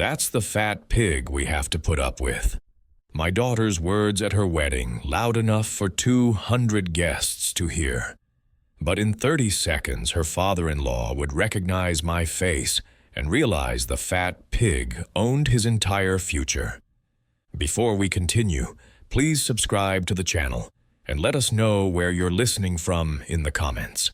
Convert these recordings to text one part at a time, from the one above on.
That's the fat pig we have to put up with. My daughter's words at her wedding, loud enough for 200 guests to hear. But in 30 seconds, her father-in-law would recognize my face and realize the fat pig owned his entire future. Before we continue, please subscribe to the channel and let us know where you're listening from in the comments.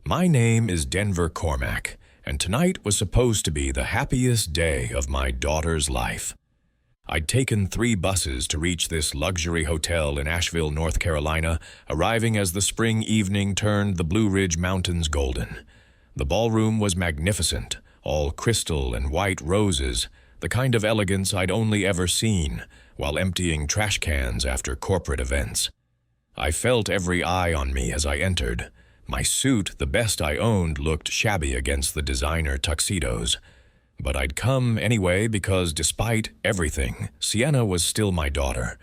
My name is Denver Cormack, and tonight was supposed to be the happiest day of my daughter's life. I'd taken 3 buses to reach this luxury hotel in Asheville, North Carolina, arriving as the spring evening turned the Blue Ridge Mountains golden. The ballroom was magnificent, all crystal and white roses, the kind of elegance I'd only ever seen while emptying trash cans after corporate events. I felt every eye on me as I entered. My suit, the best I owned, looked shabby against the designer tuxedos. But I'd come anyway because despite everything, Sienna was still my daughter.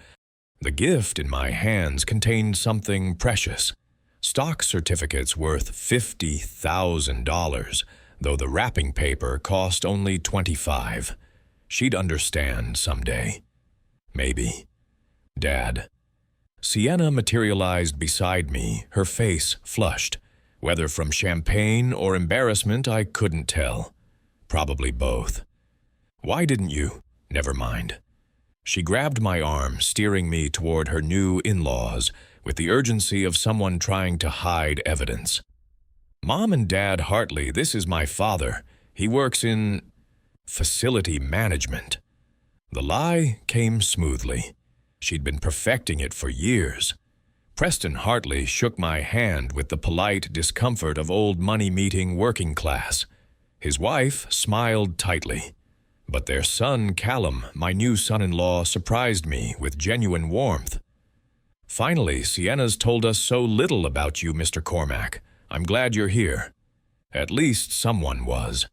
The gift in my hands contained something precious. Stock certificates worth $50,000, though the wrapping paper cost only $25,000. She'd understand someday. Maybe. Dad. Sienna materialized beside me, her face flushed. Whether from champagne or embarrassment, I couldn't tell. Probably both. Why didn't you? Never mind. She grabbed my arm, steering me toward her new in-laws with the urgency of someone trying to hide evidence. Mom and Dad Hartley, this is my father. He works in facility management. The lie came smoothly. She'd been perfecting it for years. Preston Hartley shook my hand with the polite discomfort of old money-meeting working class. His wife smiled tightly. But their son, Callum, my new son-in-law, surprised me with genuine warmth. Finally, Sienna's told us so little about you, Mr. Cormack. I'm glad you're here. At least someone was.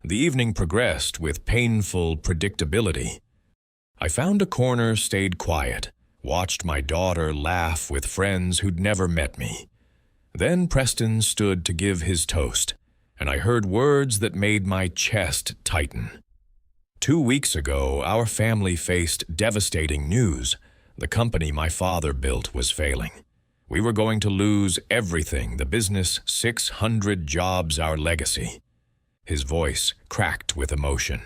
The evening progressed with painful predictability. I found a corner, stayed quiet, watched my daughter laugh with friends who'd never met me. Then Preston stood to give his toast, and I heard words that made my chest tighten. 2 weeks ago, our family faced devastating news. The company my father built was failing. We were going to lose everything, the business, 600 jobs, our legacy. His voice cracked with emotion.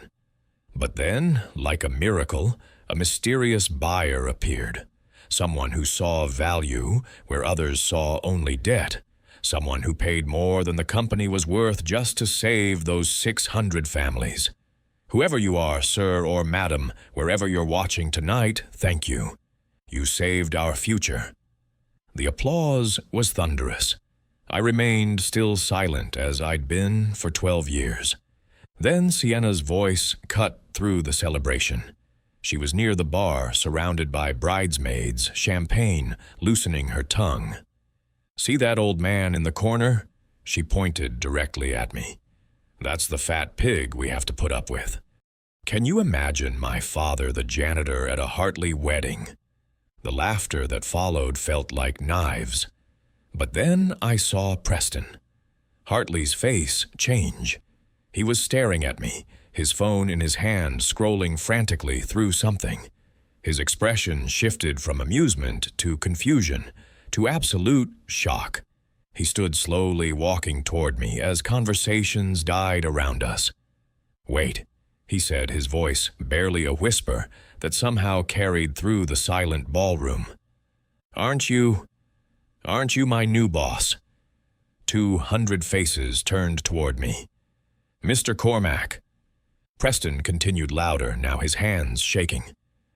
But then, like a miracle, a mysterious buyer appeared. Someone who saw value where others saw only debt. Someone who paid more than the company was worth just to save those 600 families. Whoever you are, sir or madam, wherever you're watching tonight, thank you. You saved our future. The applause was thunderous. I remained still silent as I'd been for 12 years. Then Sienna's voice cut through the celebration. She was near the bar, surrounded by bridesmaids, champagne loosening her tongue. See that old man in the corner? She pointed directly at me. That's the fat pig we have to put up with. Can you imagine my father, the janitor, at a Hartley wedding? The laughter that followed felt like knives. But then I saw Preston. Hartley's face change. He was staring at me, his phone in his hand, scrolling frantically through something. His expression shifted from amusement to confusion, to absolute shock. He stood slowly walking toward me as conversations died around us. Wait, he said, his voice barely a whisper that somehow carried through the silent ballroom. Aren't you my new boss? 200 faces turned toward me. Mr. Cormack. Preston continued louder, now his hands shaking.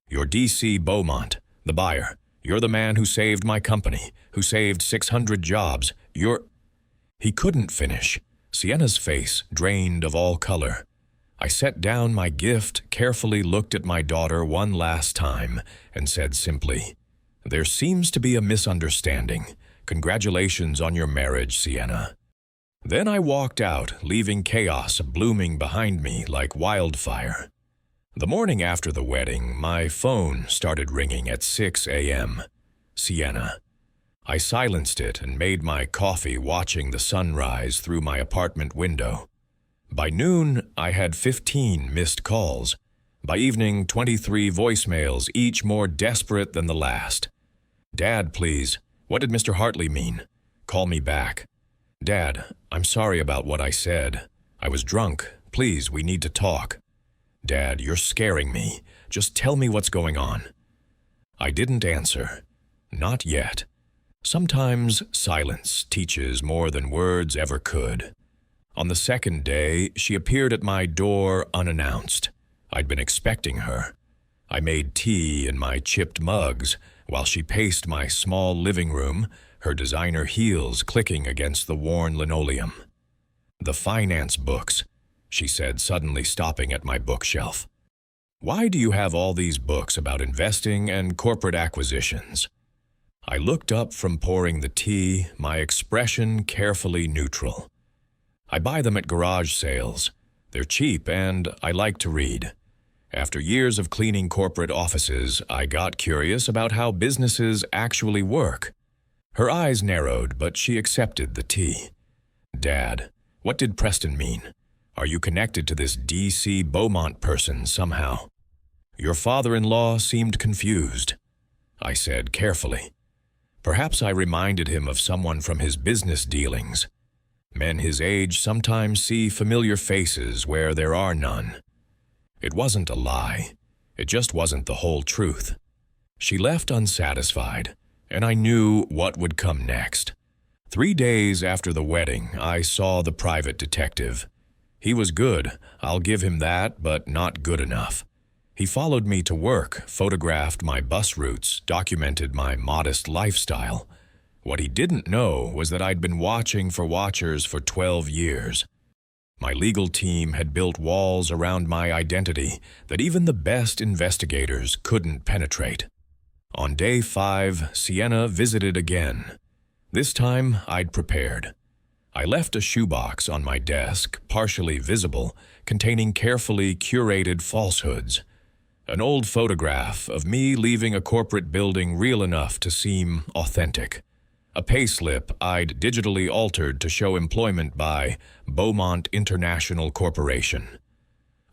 You're D.C. Beaumont, the buyer. You're the man who saved my company, who saved 600 jobs. He couldn't finish. Sienna's face drained of all color. I set down my gift, carefully looked at my daughter one last time, and said simply, There seems to be a misunderstanding. Congratulations on your marriage, Sienna. Then I walked out, leaving chaos blooming behind me like wildfire. The morning after the wedding, my phone started ringing at 6 a.m. Sienna. I silenced it and made my coffee watching the sunrise through my apartment window. By noon, I had 15 missed calls. By evening, 23 voicemails, each more desperate than the last. Dad, please. What did Mr. Hartley mean? Call me back. Dad, I'm sorry about what I said. I was drunk. Please, we need to talk. Dad, you're scaring me. Just tell me what's going on. I didn't answer. Not yet. Sometimes silence teaches more than words ever could. On the second day, she appeared at my door unannounced. I'd been expecting her. I made tea in my chipped mugs while she paced my small living room, her designer heels clicking against the worn linoleum. The finance books, she said, suddenly stopping at my bookshelf. Why do you have all these books about investing and corporate acquisitions? I looked up from pouring the tea, my expression carefully neutral. I buy them at garage sales. They're cheap and I like to read. After years of cleaning corporate offices, I got curious about how businesses actually work. Her eyes narrowed, but she accepted the tea. Dad, what did Preston mean? Are you connected to this D.C. Beaumont person somehow? Your father-in-law seemed confused, I said carefully. Perhaps I reminded him of someone from his business dealings. Men his age sometimes see familiar faces where there are none. It wasn't a lie. It just wasn't the whole truth. She left unsatisfied, and I knew what would come next. 3 days after the wedding, I saw the private detective. He was good, I'll give him that, but not good enough. He followed me to work, photographed my bus routes, documented my modest lifestyle. What he didn't know was that I'd been watching for watchers for 12 years. My legal team had built walls around my identity that even the best investigators couldn't penetrate. On day 5, Sienna visited again. This time, I'd prepared. I left a shoebox on my desk, partially visible, containing carefully curated falsehoods. An old photograph of me leaving a corporate building real enough to seem authentic. A payslip I'd digitally altered to show employment by Beaumont International Corporation.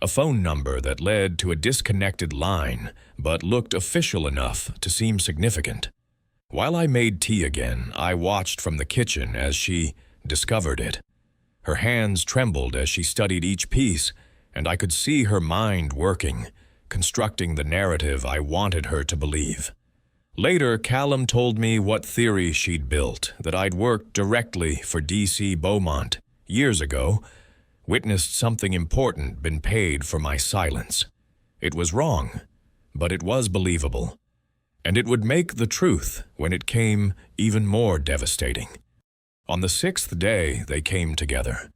A phone number that led to a disconnected line, but looked official enough to seem significant. While I made tea again, I watched from the kitchen as she discovered it. Her hands trembled as she studied each piece, and I could see her mind working, constructing the narrative I wanted her to believe. Later, Callum told me what theory she'd built, that I'd worked directly for D.C. Beaumont years ago, witnessed something important, been paid for my silence. It was wrong, but it was believable. And it would make the truth, when it came, even more devastating. On the 6th day, they came together.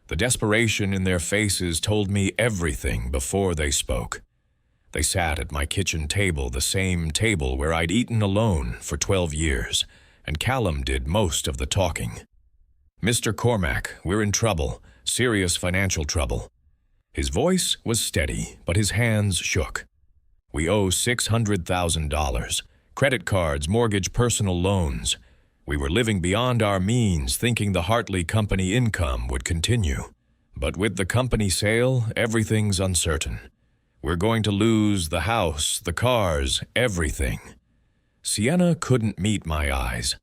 The desperation in their faces told me everything before they spoke. They sat at my kitchen table, the same table where I'd eaten alone for 12 years, and Callum did most of the talking. Mr. Cormack, we're in trouble, serious financial trouble. His voice was steady, but his hands shook. We owe $600,000, credit cards, mortgage, personal loans. We were living beyond our means, thinking the Hartley Company income would continue. But with the company sale, everything's uncertain. We're going to lose the house, the cars, everything. Sienna couldn't meet my eyes.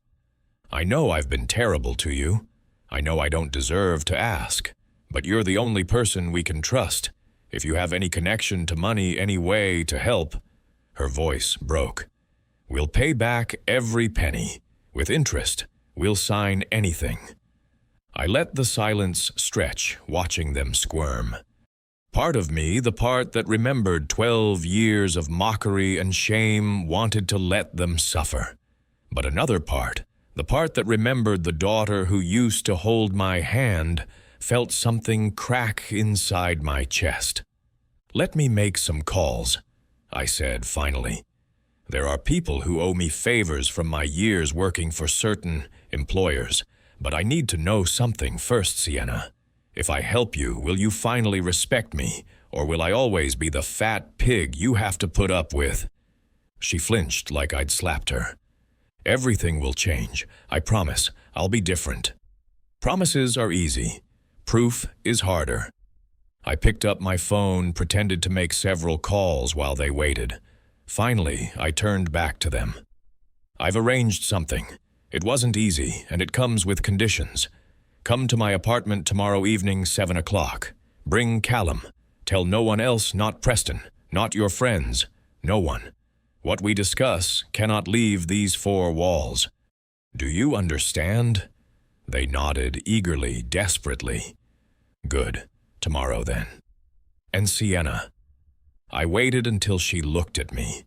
I know I've been terrible to you. I know I don't deserve to ask. But you're the only person we can trust. If you have any connection to money, any way to help. Her voice broke. We'll pay back every penny. With interest, we'll sign anything. I let the silence stretch, watching them squirm. Part of me, the part that remembered 12 years of mockery and shame, wanted to let them suffer. But another part, the part that remembered the daughter who used to hold my hand, felt something crack inside my chest. Let me make some calls, I said finally. There are people who owe me favors from my years working for certain employers, but I need to know something first, Sienna. If I help you, will you finally respect me, or will I always be the fat pig you have to put up with? She flinched like I'd slapped her. Everything will change. I promise. I'll be different. Promises are easy. Proof is harder. I picked up my phone, pretended to make several calls while they waited. Finally, I turned back to them. "I've arranged something. It wasn't easy, and it comes with conditions. Come to my apartment tomorrow evening, 7 o'clock. Bring Callum. Tell no one else, not Preston, not your friends, no one. What we discuss cannot leave these four walls. Do you understand?" They nodded eagerly, desperately. "Good. Tomorrow, then." "And Sienna?" I waited until she looked at me.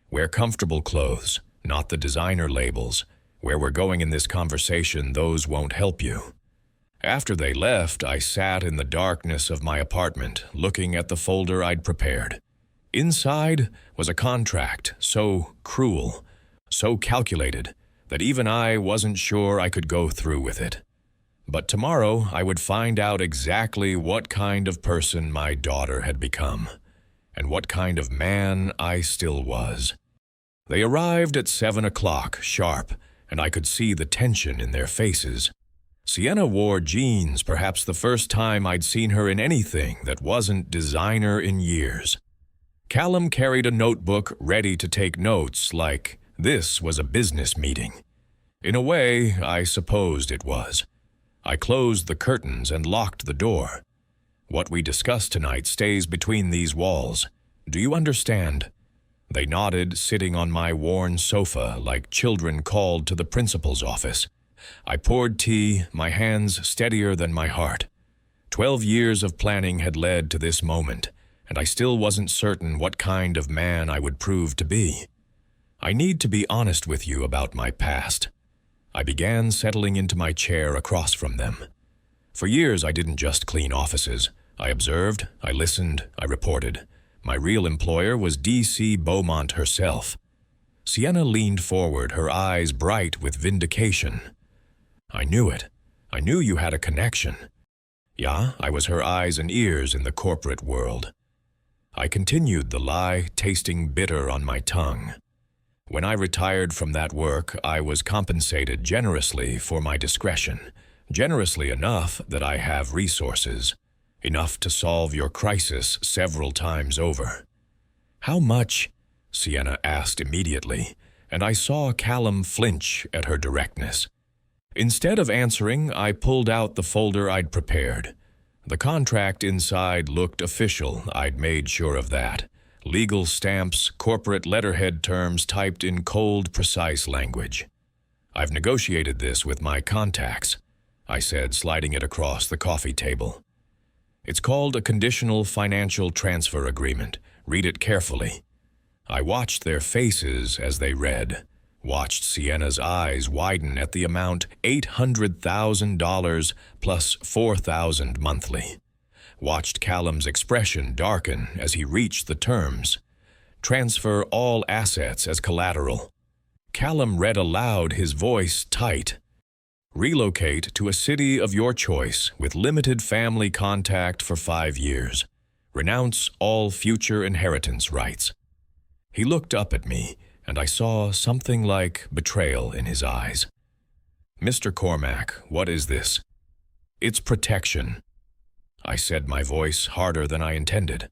"Wear comfortable clothes, not the designer labels. Where we're going in this conversation, those won't help you." After they left, I sat in the darkness of my apartment, looking at the folder I'd prepared. Inside was a contract so cruel, so calculated, that even I wasn't sure I could go through with it. But tomorrow I would find out exactly what kind of person my daughter had become, and what kind of man I still was. They arrived at 7 o'clock sharp, and I could see the tension in their faces. Sienna wore jeans, perhaps the first time I'd seen her in anything that wasn't designer in years. Callum carried a notebook ready to take notes, like this was a business meeting. In a way, I supposed it was. I closed the curtains and locked the door. "What we discuss tonight stays between these walls. Do you understand?" They nodded, sitting on my worn sofa like children called to the principal's office. I poured tea, my hands steadier than my heart. 12 years of planning had led to this moment, and I still wasn't certain what kind of man I would prove to be. "I need to be honest with you about my past." I began settling into my chair across from them. For years I didn't just clean offices. I observed, I listened, I reported. My real employer was D.C. Beaumont herself. Sienna leaned forward, her eyes bright with vindication. "I knew it. I knew you had a connection." Yeah, I was her eyes and ears in the corporate world. I continued the lie, tasting bitter on my tongue. When I retired from that work, I was compensated generously for my discretion, generously enough that I have resources, enough to solve your crisis several times over. "How much?" Sienna asked immediately, and I saw Callum flinch at her directness. Instead of answering, I pulled out the folder I'd prepared. The contract inside looked official, I'd made sure of that. Legal stamps, corporate letterhead terms typed in cold, precise language. "I've negotiated this with my contacts," I said, sliding it across the coffee table. "It's called a conditional financial transfer agreement. Read it carefully." I watched their faces as they read, watched Sienna's eyes widen at the amount $800,000 plus $4,000 monthly. Watched Callum's expression darken as he reached the terms. "Transfer all assets as collateral." Callum read aloud, his voice tight. "Relocate to a city of your choice with limited family contact for 5 years. Renounce all future inheritance rights." He looked up at me, and I saw something like betrayal in his eyes. "Mr. Cormack, what is this?" "It's protection." I said, my voice harder than I intended.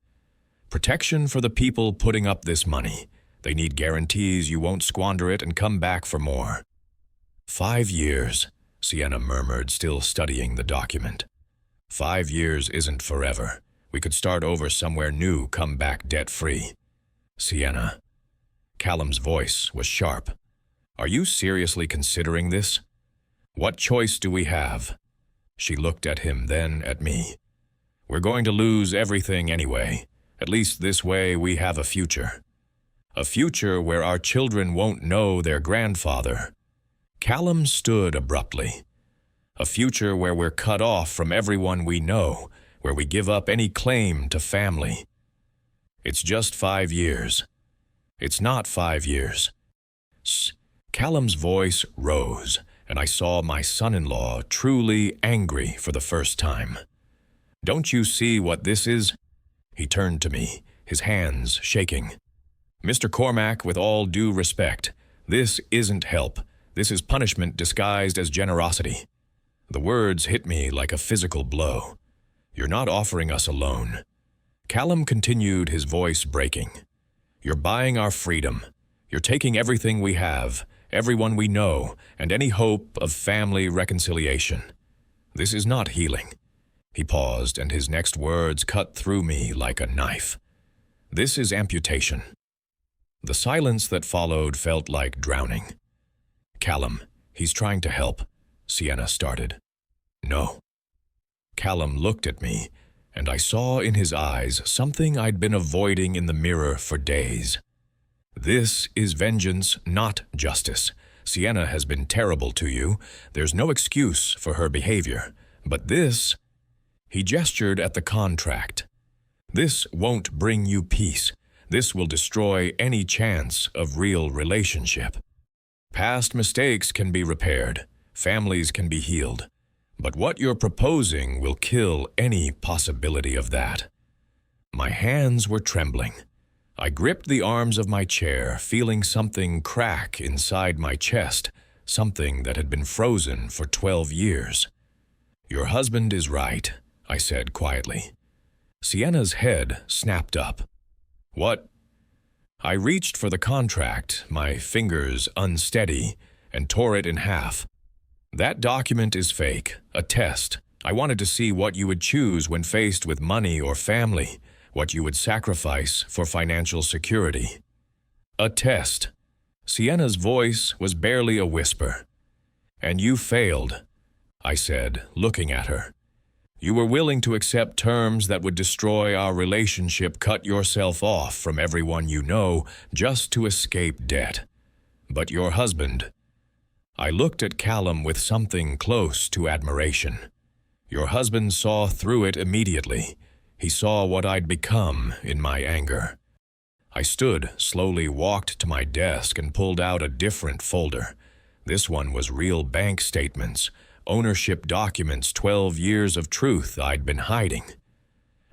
"Protection for the people putting up this money. They need guarantees you won't squander it and come back for more." 5 years, Sienna murmured, still studying the document. 5 years isn't forever. We could start over somewhere new, come back debt-free. "Sienna." Callum's voice was sharp. "Are you seriously considering this? What choice do we have?" She looked at him, then at me. "We're going to lose everything anyway. At least this way we have a future. A future where our children won't know their grandfather." Callum stood abruptly. "A future where we're cut off from everyone we know, where we give up any claim to family." "It's just 5 years." "It's not 5 years." Callum's voice rose, and I saw my son-in-law truly angry for the first time. "Don't you see what this is?" He turned to me, his hands shaking. "Mr. Cormack, with all due respect, this isn't help. This is punishment disguised as generosity." The words hit me like a physical blow. You're not offering us a loan." Callum continued, his voice breaking. "You're buying our freedom. You're taking everything we have, everyone we know, and any hope of family reconciliation. This is not healing." He paused, and his next words cut through me like a knife. "This is amputation." The silence that followed felt like drowning. "Callum, he's trying to help," Sienna started. "No." Callum looked at me, and I saw in his eyes something I'd been avoiding in the mirror for days. "This is vengeance, not justice. Sienna has been terrible to you. There's no excuse for her behavior. But this—" He gestured at the contract. "This won't bring you peace. This will destroy any chance of real relationship. Past mistakes can be repaired. Families can be healed. But what you're proposing will kill any possibility of that." My hands were trembling. I gripped the arms of my chair, feeling something crack inside my chest, something that had been frozen for 12 years. "Your husband is right," I said quietly. Sienna's head snapped up. "What?" I reached for the contract, my fingers unsteady, and tore it in half. "That document is fake, a test. I wanted to see what you would choose when faced with money or family, what you would sacrifice for financial security." "A test." Sienna's voice was barely a whisper. "And you failed," I said, looking at her. "You were willing to accept terms that would destroy our relationship, cut yourself off from everyone you know, just to escape debt. But your husband—" I looked at Callum with something close to admiration. "Your husband saw through it immediately. He saw what I'd become in my anger." I stood, slowly walked to my desk and pulled out a different folder. This one was real bank statements, ownership documents, 12 years of truth I'd been hiding.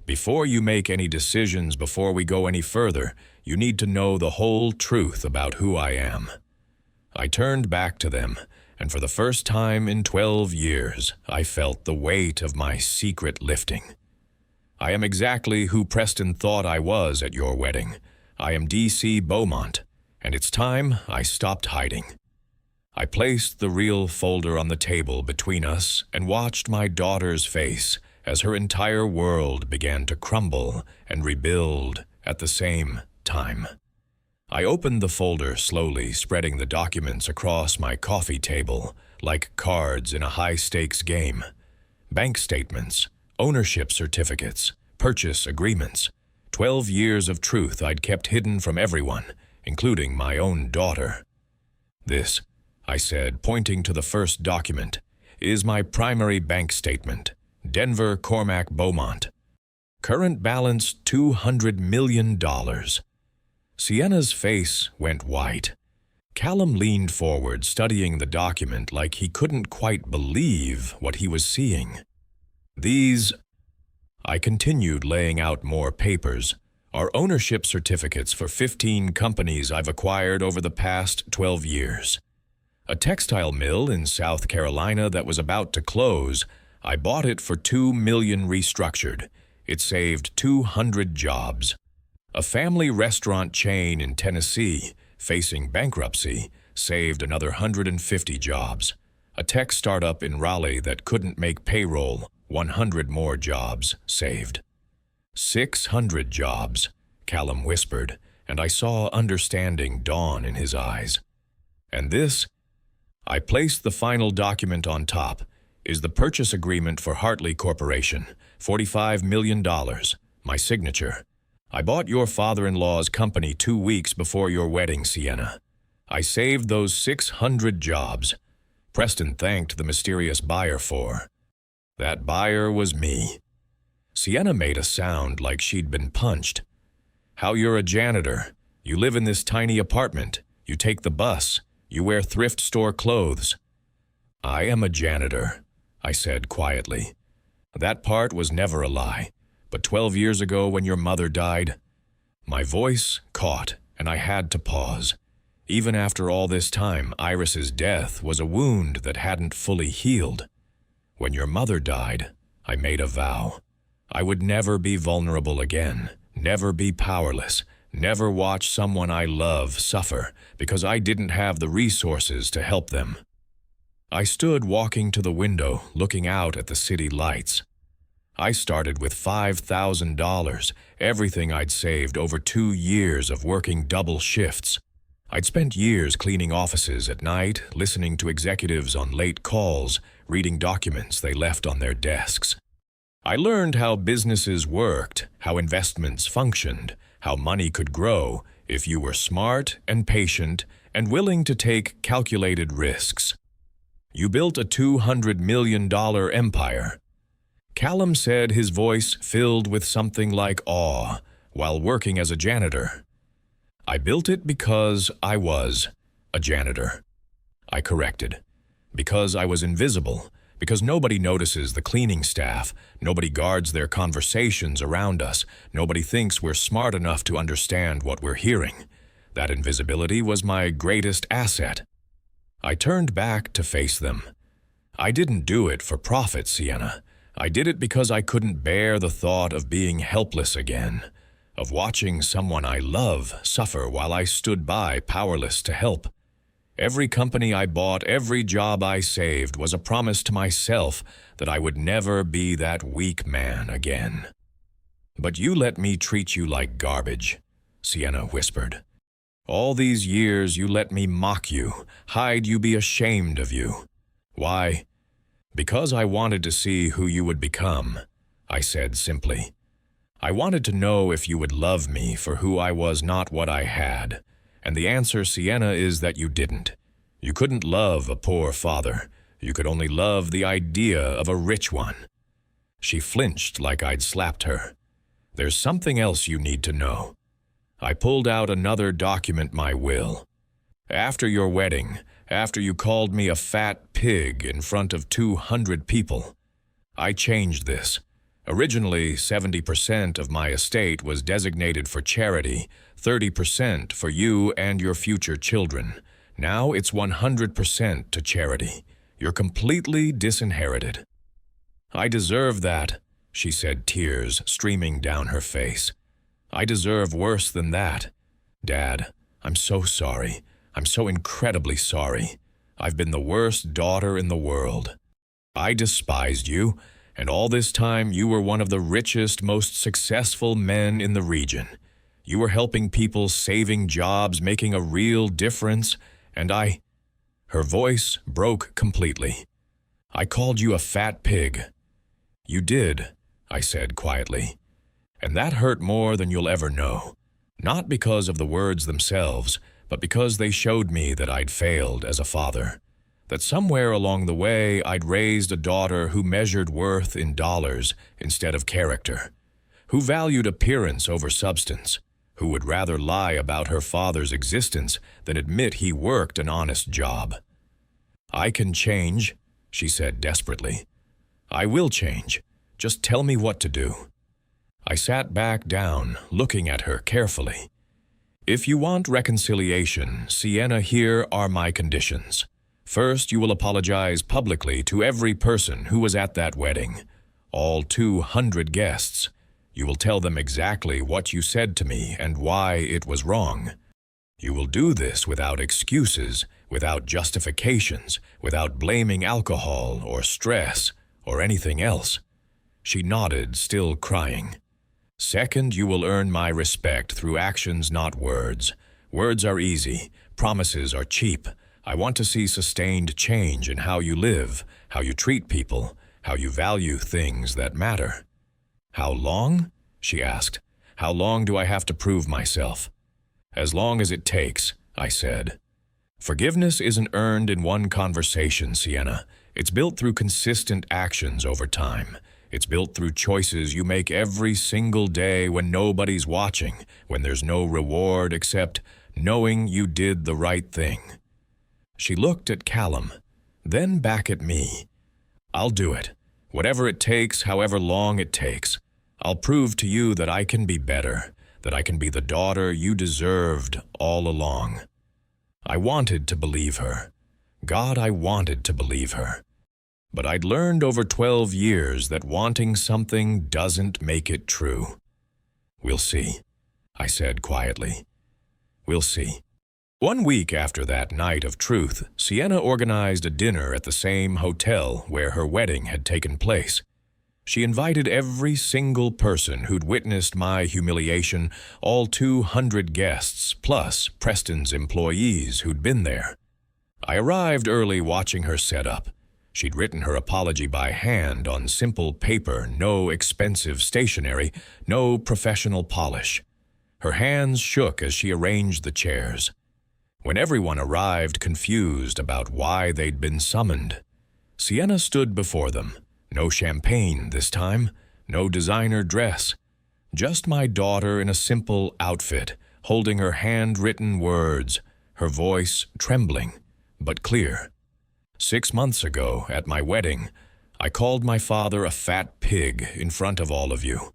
"Before you make any decisions, before we go any further, you need to know the whole truth about who I am." I turned back to them, and for the first time in 12 years, I felt the weight of my secret lifting. "I am exactly who Preston thought I was at your wedding. I am D.C. Beaumont, and it's time I stopped hiding." I placed the real folder on the table between us and watched my daughter's face as her entire world began to crumble and rebuild at the same time. I opened the folder slowly, spreading the documents across my coffee table like cards in a high-stakes game. Bank statements, ownership certificates, purchase agreements, 12 years of truth I'd kept hidden from everyone, including my own daughter. "This," I said, pointing to the first document, "is my primary bank statement, Denver Cormac Beaumont. Current balance $200 million. Sienna's face went white. Callum leaned forward, studying the document like he couldn't quite believe what he was seeing. "These—" I continued, laying out more papers, "are ownership certificates for 15 companies I've acquired over the past 12 years. A textile mill in South Carolina that was about to close, I bought it for $2 million restructured. It saved 200 jobs. A family restaurant chain in Tennessee, facing bankruptcy, saved another 150 jobs. A tech startup in Raleigh that couldn't make payroll, 100 more jobs saved." 600 jobs, Callum whispered, and I saw understanding dawn in his eyes. "And this—" I placed the final document on top, "is the purchase agreement for Hartley Corporation, $45 million, my signature. I bought your father-in-law's company 2 weeks before your wedding, Sienna. I saved those 600 jobs. Preston thanked the mysterious buyer for. That buyer was me." Sienna made a sound like she'd been punched. "How you're a janitor. You live in this tiny apartment. You take the bus. You wear thrift store clothes." "I am a janitor," I said quietly. "That part was never a lie. But 12 years ago when your mother died—" My voice caught, and I had to pause. Even after all this time, Iris's death was a wound that hadn't fully healed. "When your mother died, I made a vow. I would never be vulnerable again, never be powerless, never watch someone I love suffer because I didn't have the resources to help them. I stood walking to the window, looking out at the city lights. I started with $5,000, everything I'd saved over 2 years of working double shifts. I'd spent years cleaning offices at night, listening to executives on late calls, reading documents they left on their desks. I learned how businesses worked, how investments functioned, how money could grow if you were smart and patient and willing to take calculated risks. You built a $200 million empire. Callum said, his voice filled with something like awe, while working as a janitor. I built it because I was a janitor. I corrected. Because I was invisible. Because nobody notices the cleaning staff, nobody guards their conversations around us, nobody thinks we're smart enough to understand what we're hearing. That invisibility was my greatest asset. I turned back to face them. I didn't do it for profit, Sienna. I did it because I couldn't bear the thought of being helpless again, of watching someone I love suffer while I stood by powerless to help. Every company I bought, every job I saved was a promise to myself that I would never be that weak man again. But you let me treat you like garbage, Sienna whispered. All these years you let me mock you, hide you, be ashamed of you. Why? Because I wanted to see who you would become, I said simply. I wanted to know if you would love me for who I was, not what I had. And the answer, Sienna, is that you didn't. You couldn't love a poor father. You could only love the idea of a rich one. She flinched like I'd slapped her. There's something else you need to know. I pulled out another document, my will. After your wedding, after you called me a fat pig in front of 200 people, I changed this. Originally, 70% of my estate was designated for charity, 30% for you and your future children. Now it's 100% to charity. You're completely disinherited. I deserve that, she said, tears streaming down her face. I deserve worse than that. Dad, I'm so sorry. I'm so incredibly sorry. I've been the worst daughter in the world. I despised you. And all this time, you were one of the richest, most successful men in the region. You were helping people, saving jobs, making a real difference, and I... Her voice broke completely. I called you a fat pig. You did, I said quietly. And that hurt more than you'll ever know. Not because of the words themselves, but because they showed me that I'd failed as a father. That somewhere along the way I'd raised a daughter who measured worth in dollars instead of character, who valued appearance over substance, who would rather lie about her father's existence than admit he worked an honest job. I can change, she said desperately. I will change. Just tell me what to do. I sat back down, looking at her carefully. If you want reconciliation, Sienna, here are my conditions. First, you will apologize publicly to every person who was at that wedding, all 200 guests. You will tell them exactly what you said to me and why it was wrong. You will do this without excuses, without justifications, without blaming alcohol or stress or anything else. She nodded, still crying. Second, you will earn my respect through actions, not words. Words are easy, promises are cheap. I want to see sustained change in how you live, how you treat people, how you value things that matter. How long? She asked. How long do I have to prove myself? As long as it takes, I said. Forgiveness isn't earned in one conversation, Sienna. It's built through consistent actions over time. It's built through choices you make every single day when nobody's watching, when there's no reward except knowing you did the right thing. She looked at Callum, then back at me. I'll do it. Whatever it takes, however long it takes. I'll prove to you that I can be better, that I can be the daughter you deserved all along. I wanted to believe her. God, I wanted to believe her. But I'd learned over 12 years that wanting something doesn't make it true. "We'll see," I said quietly. "We'll see." 1 week after that night of truth, Sienna organized a dinner at the same hotel where her wedding had taken place. She invited every single person who'd witnessed my humiliation, all 200 guests, plus Preston's employees who'd been there. I arrived early watching her set up. She'd written her apology by hand on simple paper, no expensive stationery, no professional polish. Her hands shook as she arranged the chairs. When everyone arrived confused about why they'd been summoned, Sienna stood before them. No champagne this time, no designer dress. Just my daughter in a simple outfit, holding her handwritten words, her voice trembling, but clear. 6 months ago, at my wedding, I called my father a fat pig in front of all of you.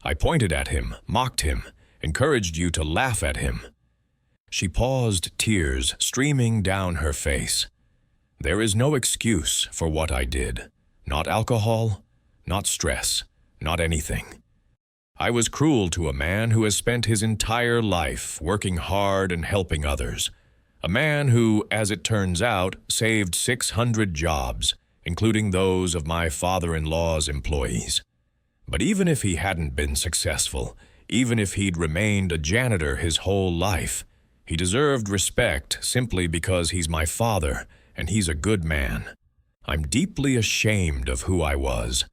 I pointed at him, mocked him, encouraged you to laugh at him. She paused, tears streaming down her face. There is no excuse for what I did. Not alcohol, not stress, not anything. I was cruel to a man who has spent his entire life working hard and helping others. A man who, as it turns out, saved 600 jobs, including those of my father-in-law's employees. But even if he hadn't been successful, even if he'd remained a janitor his whole life, he deserved respect simply because he's my father and he's a good man. I'm deeply ashamed of who I was.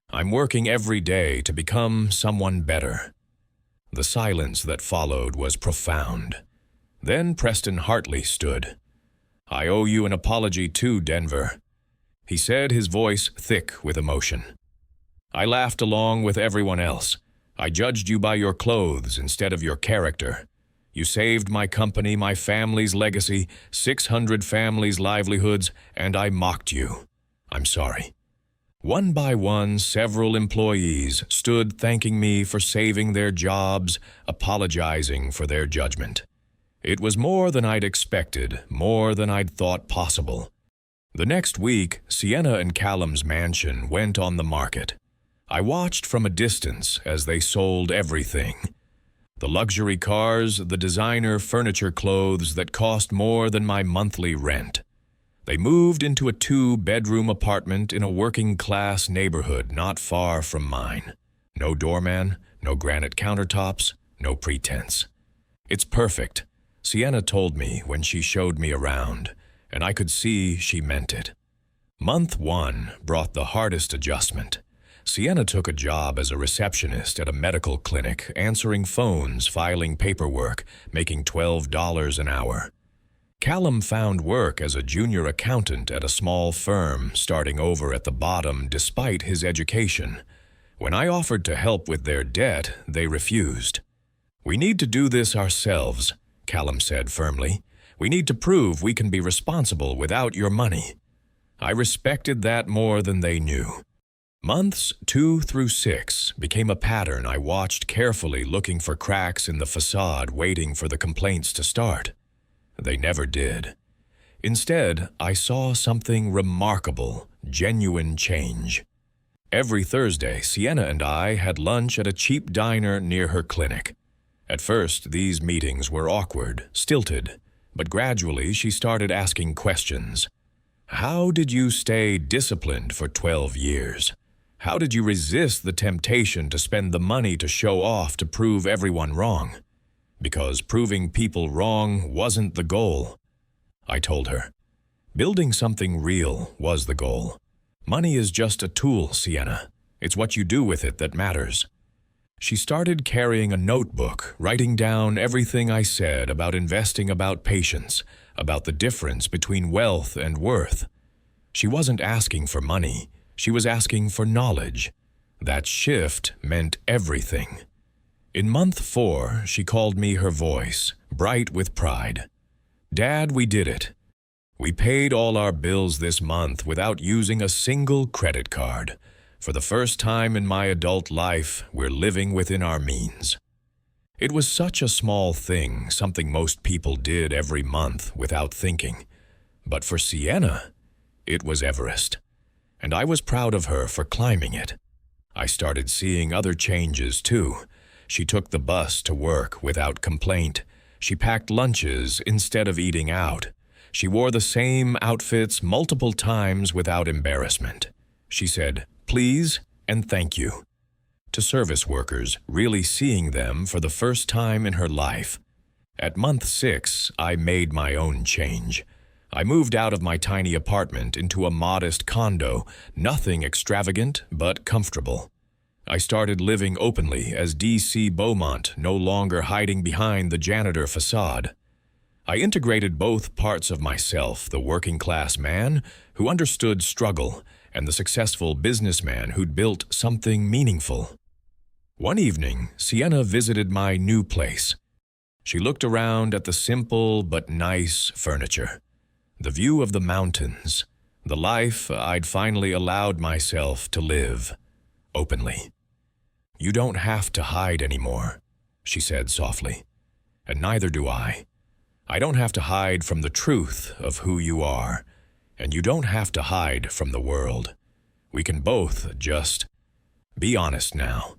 I'm working every day to become someone better. The silence that followed was profound. Then Preston Hartley stood. "I owe you an apology too, Denver," he said, his voice thick with emotion. "I laughed along with everyone else. I judged you by your clothes instead of your character. You saved my company, my family's legacy, 600 families' livelihoods, and I mocked you. I'm sorry." One by one, several employees stood thanking me for saving their jobs, apologizing for their judgment. It was more than I'd expected, more than I'd thought possible. The next week, Sienna and Callum's mansion went on the market. I watched from a distance as they sold everything. The luxury cars, the designer furniture clothes that cost more than my monthly rent. They moved into a 2-bedroom apartment in a working-class neighborhood not far from mine. No doorman, no granite countertops, no pretense. "It's perfect," Sienna told me when she showed me around, and I could see she meant it. Month 1 brought the hardest adjustment. Sienna took a job as a receptionist at a medical clinic, answering phones, filing paperwork, making $12 an hour. Callum found work as a junior accountant at a small firm, starting over at the bottom despite his education. When I offered to help with their debt, they refused. "We need to do this ourselves," Callum said firmly. "We need to prove we can be responsible without your money." I respected that more than they knew. Months 2 through 6 became a pattern I watched carefully, looking for cracks in the facade, waiting for the complaints to start. They never did. Instead, I saw something remarkable, genuine change. Every Thursday, Sienna and I had lunch at a cheap diner near her clinic. At first, these meetings were awkward, stilted, but gradually she started asking questions. How did you stay disciplined for 12 years? How did you resist the temptation to spend the money to show off to prove everyone wrong? Because proving people wrong wasn't the goal. I told her, building something real was the goal. Money is just a tool, Sienna. It's what you do with it that matters. She started carrying a notebook, writing down everything I said about investing, about patience, about the difference between wealth and worth. She wasn't asking for money. She was asking for knowledge. That shift meant everything. In month 4, she called me her voice, bright with pride. "Dad, we did it. We paid all our bills this month without using a single credit card. For the first time in my adult life, we're living within our means." It was such a small thing, something most people did every month without thinking. But for Sienna, it was Everest. and I was proud of her for climbing it. I started seeing other changes, too. She took the bus to work without complaint. She packed lunches instead of eating out. She wore the same outfits multiple times without embarrassment. She said, "Please" and "thank you" to service workers, really seeing them for the first time in her life. At month 6, I made my own change. I moved out of my tiny apartment into a modest condo, nothing extravagant but comfortable. I started living openly as D.C. Beaumont, no longer hiding behind the janitor facade. I integrated both parts of myself, the working-class man who understood struggle and the successful businessman who'd built something meaningful. One evening, Sienna visited my new place. She looked around at the simple but nice furniture, the view of the mountains, the life I'd finally allowed myself to live, openly. "You don't have to hide anymore," she said softly, "and neither do I. I don't have to hide from the truth of who you are, and you don't have to hide from the world. We can both just be honest now.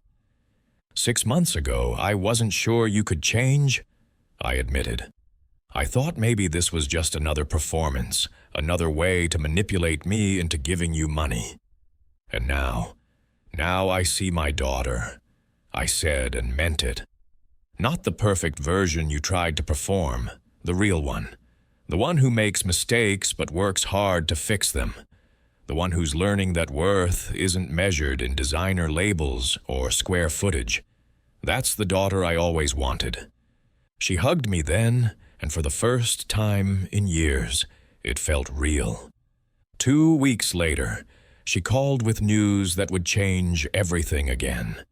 6 months ago, I wasn't sure you could change," I admitted. "I thought maybe this was just another performance, another way to manipulate me into giving you money. And now I see my daughter," I said and meant it. "Not the perfect version you tried to perform, the real one. The one who makes mistakes but works hard to fix them. The one who's learning that worth isn't measured in designer labels or square footage. That's the daughter I always wanted." She hugged me then, and for the first time in years, it felt real. 2 weeks later, she called with news that would change everything again.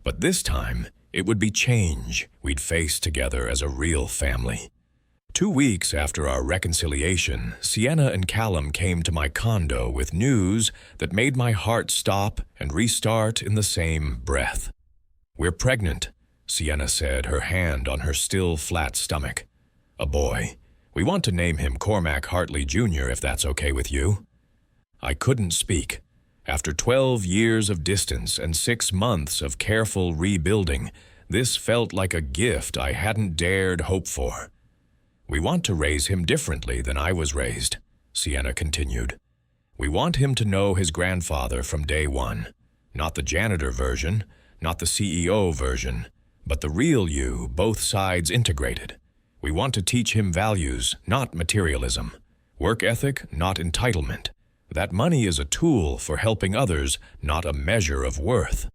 But this time, it would be change we'd face together as a real family. 2 weeks after our reconciliation, Sienna and Callum came to my condo with news that made my heart stop and restart in the same breath. "We're pregnant," Sienna said, her hand on her still flat stomach. "A boy. We want to name him Cormac Hartley Jr., if that's okay with you." I couldn't speak. After 12 years of distance and 6 months of careful rebuilding, this felt like a gift I hadn't dared hope for. "We want to raise him differently than I was raised," Sienna continued. "We want him to know his grandfather from day one. Not the janitor version, not the CEO version, but the real you, both sides integrated. We want to teach him values, not materialism. Work ethic, not entitlement. That money is a tool for helping others, not a measure of worth."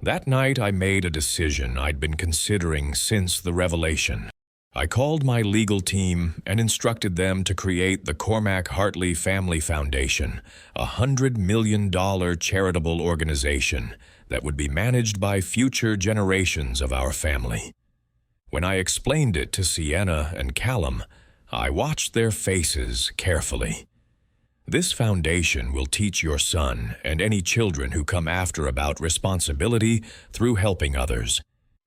That night I made a decision I'd been considering since the revelation. I called my legal team and instructed them to create the Cormac Hartley Family Foundation, a $100 million charitable organization that would be managed by future generations of our family. When I explained it to Sienna and Callum, I watched their faces carefully. "This foundation will teach your son and any children who come after about responsibility through helping others.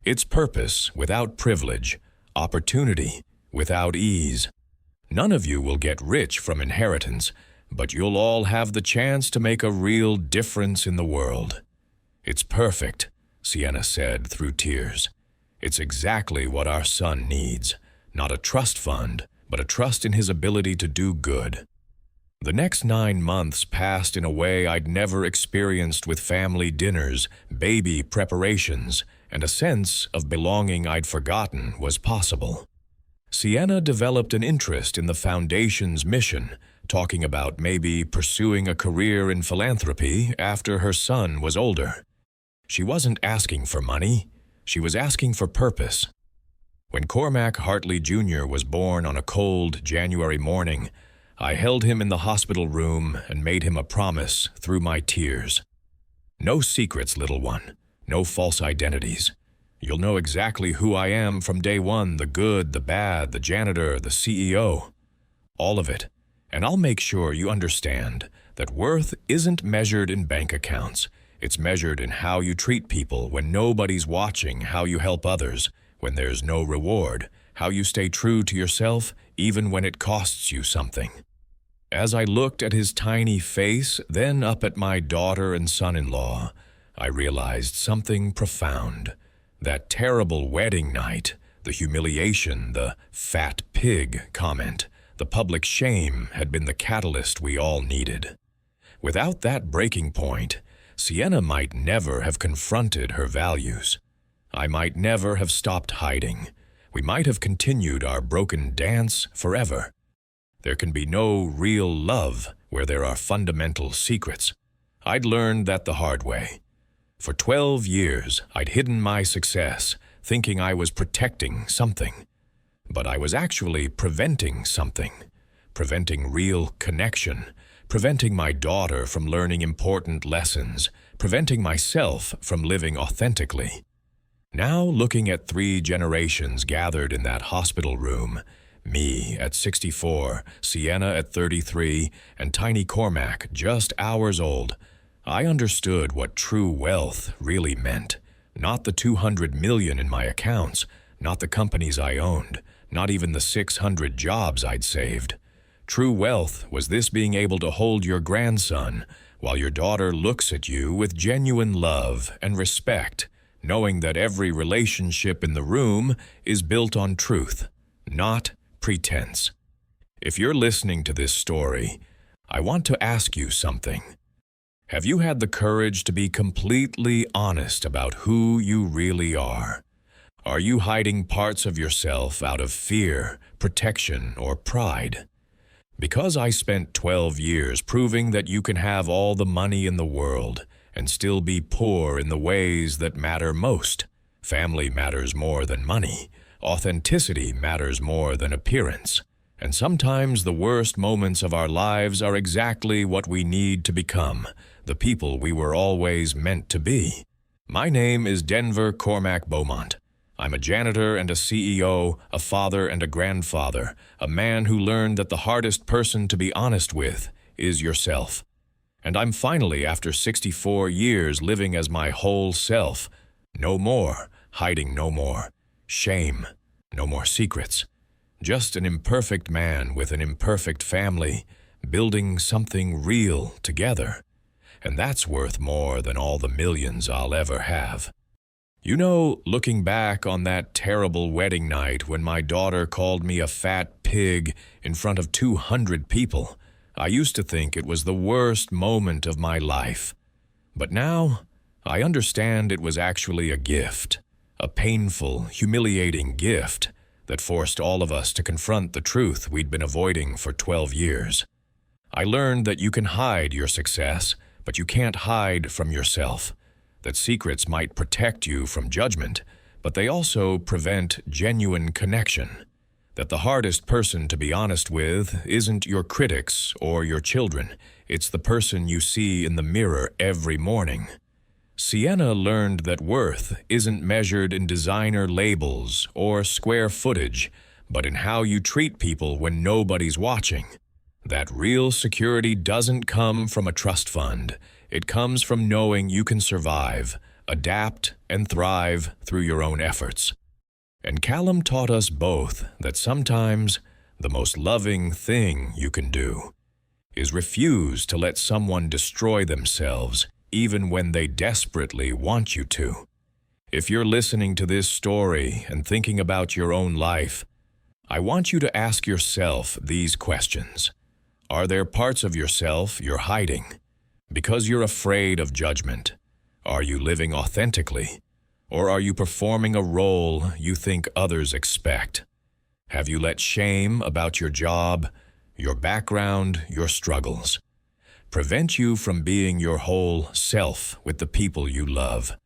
Its purpose without privilege, opportunity without ease. None of you will get rich from inheritance, but you'll all have the chance to make a real difference in the world." "It's perfect," Sienna said through tears. "It's exactly what our son needs. Not a trust fund, but a trust in his ability to do good." The next 9 months passed in a way I'd never experienced, with family dinners, baby preparations, and a sense of belonging I'd forgotten was possible. Sienna developed an interest in the Foundation's mission, talking about maybe pursuing a career in philanthropy after her son was older. She wasn't asking for money, she was asking for purpose. When Cormac Hartley Jr. was born on a cold January morning, I held him in the hospital room and made him a promise through my tears. "No secrets, little one. No false identities. You'll know exactly who I am from day one, the good, the bad, the janitor, the CEO. All of it. And I'll make sure you understand that worth isn't measured in bank accounts. It's measured in how you treat people when nobody's watching, how you help others when there's no reward, how you stay true to yourself even when it costs you something." As I looked at his tiny face, then up at my daughter and son-in-law, I realized something profound. That terrible wedding night, the humiliation, the fat pig comment, the public shame had been the catalyst we all needed. Without that breaking point, Sienna might never have confronted her values. I might never have stopped hiding. We might have continued our broken dance forever. There can be no real love where there are fundamental secrets. I'd learned that the hard way. For 12 years, I'd hidden my success, thinking I was protecting something. But I was actually preventing something. Preventing real connection. Preventing my daughter from learning important lessons. Preventing myself from living authentically. Now, looking at 3 generations gathered in that hospital room, me at 64, Sienna at 33, and tiny Cormac just hours old, I understood what true wealth really meant. Not the 200 million in my accounts, not the companies I owned, not even the 600 jobs I'd saved. True wealth was this: being able to hold your grandson while your daughter looks at you with genuine love and respect, knowing that every relationship in the room is built on truth, not pretense. If you're listening to this story, I want to ask you something. Have you had the courage to be completely honest about who you really are? Are you hiding parts of yourself out of fear, protection, or pride? Because I spent 12 years proving that you can have all the money in the world and still be poor in the ways that matter most. Family matters more than money. Authenticity matters more than appearance. And sometimes the worst moments of our lives are exactly what we need to become, the people we were always meant to be. My name is Denver Cormac Beaumont. I'm a janitor and a CEO, a father and a grandfather, a man who learned that the hardest person to be honest with is yourself. And I'm finally, after 64 years, living as my whole self. No more, hiding no more. Shame, no more secrets. Just an imperfect man with an imperfect family, building something real together. And that's worth more than all the millions I'll ever have. You know, looking back on that terrible wedding night when my daughter called me a fat pig in front of 200 people, I used to think it was the worst moment of my life. But now, I understand it was actually a gift, a painful, humiliating gift that forced all of us to confront the truth we'd been avoiding for 12 years. I learned that you can hide your success, but you can't hide from yourself. That secrets might protect you from judgment, but they also prevent genuine connection. That the hardest person to be honest with isn't your critics or your children. It's the person you see in the mirror every morning. Sienna learned that worth isn't measured in designer labels or square footage, but in how you treat people when nobody's watching. That real security doesn't come from a trust fund. It comes from knowing you can survive, adapt, and thrive through your own efforts. And Callum taught us both that sometimes the most loving thing you can do is refuse to let someone destroy themselves even when they desperately want you to. If you're listening to this story and thinking about your own life, I want you to ask yourself these questions. Are there parts of yourself you're hiding because you're afraid of judgment? Are you living authentically? Or are you performing a role you think others expect? Have you let shame about your job, your background, your struggles prevent you from being your whole self with the people you love?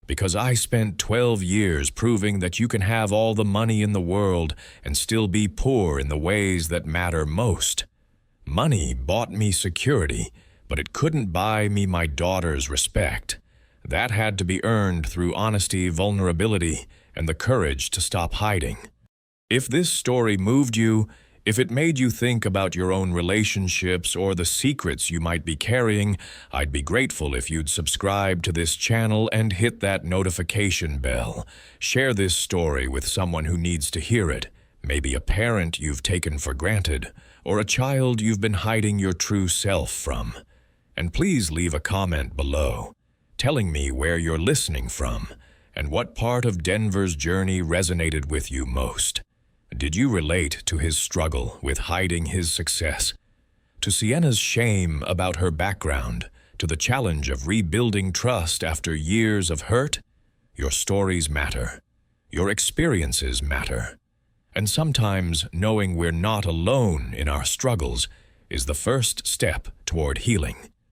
Because I spent 12 years proving that you can have all the money in the world and still be poor in the ways that matter most. Money bought me security, but it couldn't buy me my daughter's respect. That had to be earned through honesty, vulnerability, and the courage to stop hiding. If this story moved you, if it made you think about your own relationships or the secrets you might be carrying, I'd be grateful if you'd subscribe to this channel and hit that notification bell. Share this story with someone who needs to hear it. maybe a parent you've taken for granted, or a child you've been hiding your true self from. And please leave a comment below, telling me where you're listening from and what part of Denver's journey resonated with you most. Did you relate to his struggle with hiding his success, to Sienna's shame about her background, to the challenge of rebuilding trust after years of hurt? Your stories matter. Your experiences matter. And sometimes knowing we're not alone in our struggles is the first step toward healing.